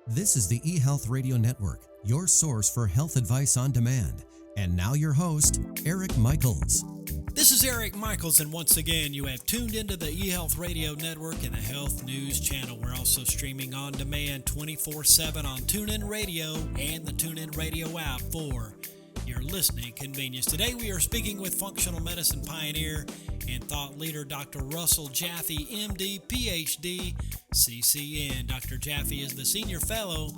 This is the eHealth Radio Network, your source for health advice on demand. And now your host, Eric Michaels. This is Eric Michaels, and once again, you have tuned into the eHealth Radio Network and the Health News Channel. We're also streaming on demand 24/7 on TuneIn Radio and the TuneIn Radio app for your listening convenience. Today, we are speaking with functional medicine pioneer and thought leader Dr. Russell Jaffe, MD, PhD, CCN. Dr. Jaffe is the Senior Fellow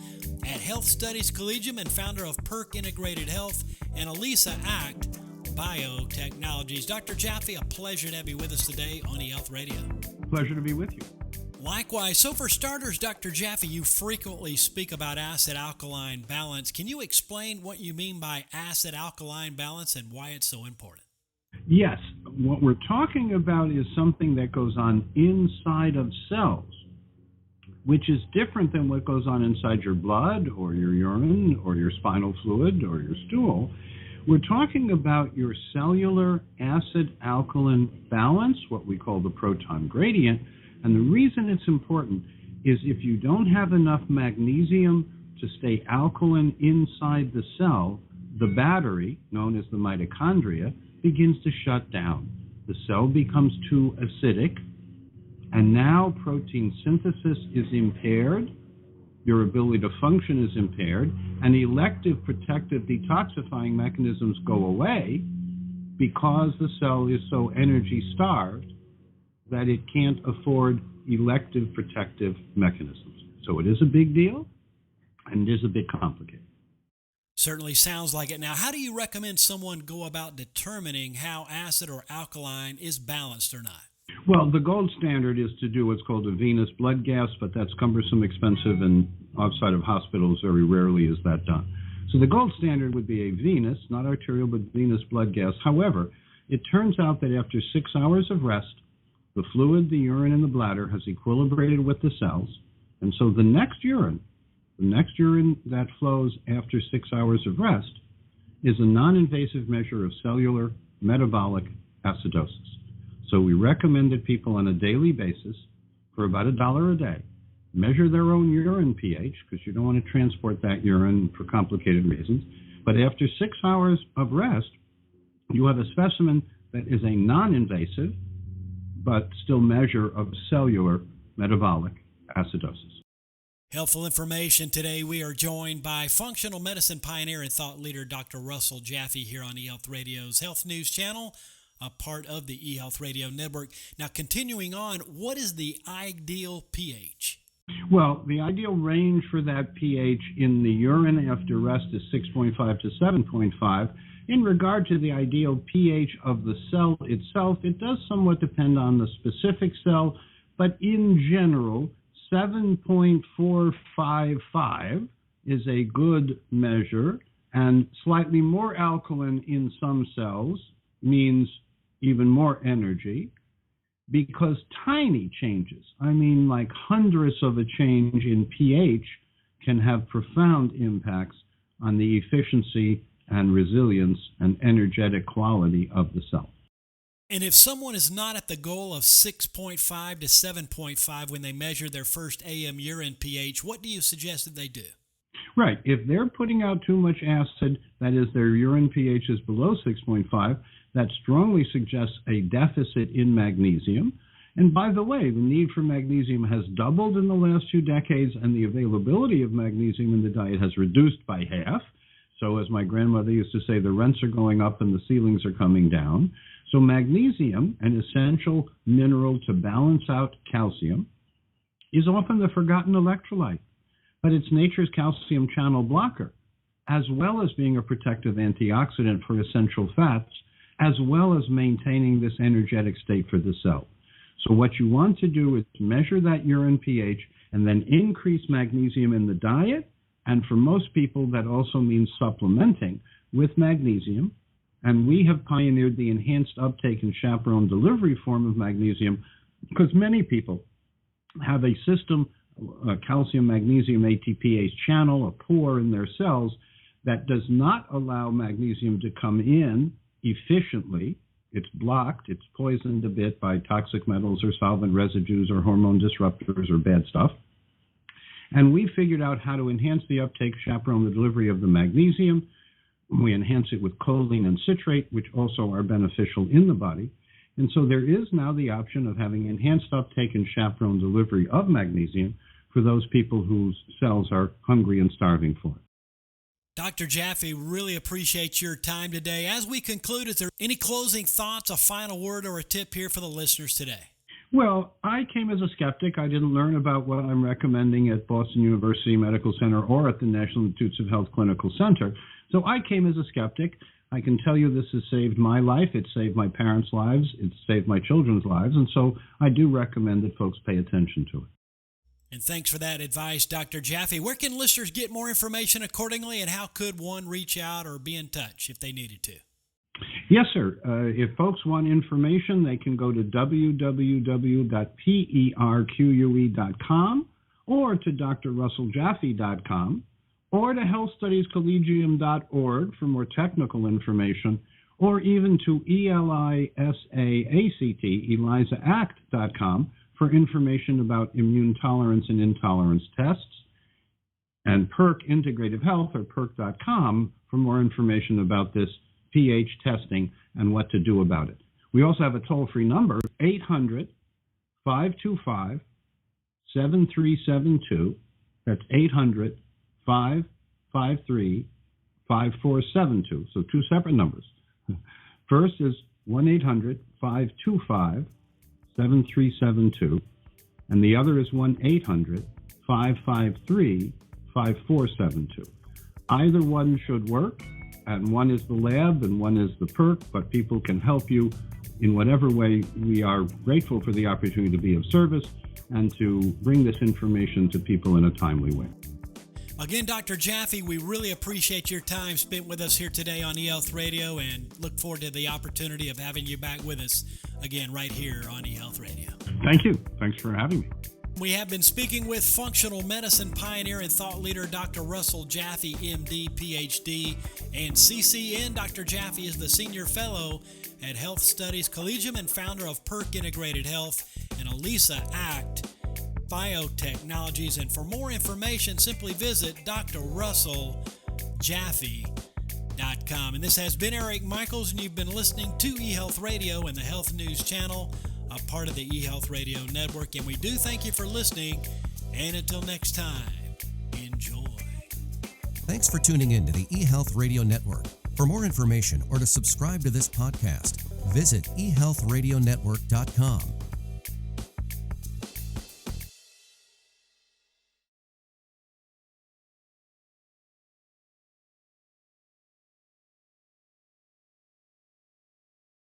at Health Studies Collegium and founder of PERQUE Integrated Health and ELISA Act Biotechnologies. Dr. Jaffe, a pleasure to have you with us today on eHealth Radio. Pleasure to be with you. Likewise. So for starters, Dr. Jaffe, you frequently speak about acid-alkaline balance. Can you explain what you mean by acid-alkaline balance and why it's so important? Yes. What we're talking about is something that goes on inside of cells, which is different than what goes on inside your blood or your urine or your spinal fluid or your stool. We're talking about your cellular acid-alkaline balance, what we call the proton gradient. And the reason it's important is if you don't have enough magnesium to stay alkaline inside the cell, the battery, known as the mitochondria, begins to shut down. The cell becomes too acidic, and now protein synthesis is impaired, your ability to function is impaired, and elective protective detoxifying mechanisms go away because the cell is so energy-starved that it can't afford elective protective mechanisms. So it is a big deal, and it is a bit complicated. Certainly sounds like it. Now, how do you recommend someone go about determining how acid or alkaline is balanced or not? Well, the gold standard is to do what's called a venous blood gas, but that's cumbersome, expensive, and outside of hospitals, very rarely is that done. So the gold standard would be a venous, not arterial, but venous blood gas. However, it turns out that after 6 hours of rest, the fluid, the urine, and the bladder has equilibrated with the cells, and so the next urine that flows after 6 hours of rest is a non-invasive measure of cellular metabolic acidosis. So we recommend that people on a daily basis, for about $1 a day, measure their own urine pH, because you don't want to transport that urine for complicated reasons. But after 6 hours of rest, you have a specimen that is a non-invasive, but still measure of cellular metabolic acidosis. Helpful information today. We are joined by functional medicine pioneer and thought leader Dr. Russell Jaffe here on eHealth Radio's Health News Channel, a part of the eHealth Radio Network. Now, continuing on, what is the ideal pH? Well, the ideal range for that pH in the urine after rest is 6.5 to 7.5. In regard to the ideal pH of the cell itself, it does somewhat depend on the specific cell, but in general, 7.455 is a good measure, and slightly more alkaline in some cells means even more energy, because tiny changes, I mean like hundredths of a change in pH, can have profound impacts on the efficiency and resilience and energetic quality of the cell. And if someone is not at the goal of 6.5 to 7.5 when they measure their first AM urine pH, what do you suggest that they do? Right. If they're putting out too much acid, that is, their urine pH is below 6.5, that strongly suggests a deficit in magnesium. And by the way, the need for magnesium has doubled in the last 2 decades, and the availability of magnesium in the diet has reduced by half. So as my grandmother used to say, the rents are going up and the ceilings are coming down. So magnesium, an essential mineral to balance out calcium, is often the forgotten electrolyte, but it's nature's calcium channel blocker, as well as being a protective antioxidant for essential fats, as well as maintaining this energetic state for the cell. So what you want to do is measure that urine pH and then increase magnesium in the diet, and for most people that also means supplementing with magnesium. And we have pioneered the enhanced uptake and chaperone delivery form of magnesium because many people have a system, a calcium magnesium ATPase channel, a pore in their cells that does not allow magnesium to come in efficiently. It's blocked, it's poisoned a bit by toxic metals or solvent residues or hormone disruptors or bad stuff. And we figured out how to enhance the uptake, chaperone the delivery of the magnesium. We enhance it with choline and citrate, which also are beneficial in the body. And so there is now the option of having enhanced uptake and chaperone delivery of magnesium for those people whose cells are hungry and starving for it. Dr. Jaffe, really appreciate your time today. As we conclude, is there any closing thoughts, a final word, or a tip here for the listeners today? Well, I came as a skeptic. I didn't learn about what I'm recommending at Boston University Medical Center or at the National Institutes of Health Clinical Center. So I came as a skeptic. I can tell you this has saved my life. It's saved my parents' lives. It's saved my children's lives. And so I do recommend that folks pay attention to it. And thanks for that advice, Dr. Jaffe. Where can listeners get more information accordingly, and how could one reach out or be in touch if they needed to? Yes, sir. If folks want information, they can go to www.perque.com or to drrusselljaffe.com or to healthstudiescollegium.org for more technical information, or even to ELISAACT.com for information about immune tolerance and intolerance tests, and PERQUE Integrative Health, or PERQUE.com, for more information about this pH testing and what to do about it. We also have a toll-free number, 800-525-7372. That's 800-553-5472. So two separate numbers. First is 1-800-525-7372, and the other is 1-800-553-5472. Either one should work, and one is the lab and one is the PERQUE, but people can help you in whatever way. We are grateful for the opportunity to be of service and to bring this information to people in a timely way. Again, Dr. Jaffe, we really appreciate your time spent with us here today on eHealth Radio, and look forward to the opportunity of having you back with us again right here on eHealth Radio. Thank you. Thanks for having me. We have been speaking with functional medicine pioneer and thought leader Dr. Russell Jaffe, MD, PhD, and CCN. Dr. Jaffe is the Senior Fellow at Health Studies Collegium and founder of PERQUE Integrated Health and ELISA ACT Biotechnologies. And for more information, simply visit drrusselljaffe.com. And this has been Eric Michaels, and you've been listening to eHealth Radio and the Health News Channel, a part of the eHealth Radio Network. And we do thank you for listening. And until next time, enjoy. Thanks for tuning in to the eHealth Radio Network. For more information or to subscribe to this podcast, visit eHealthRadioNetwork.com.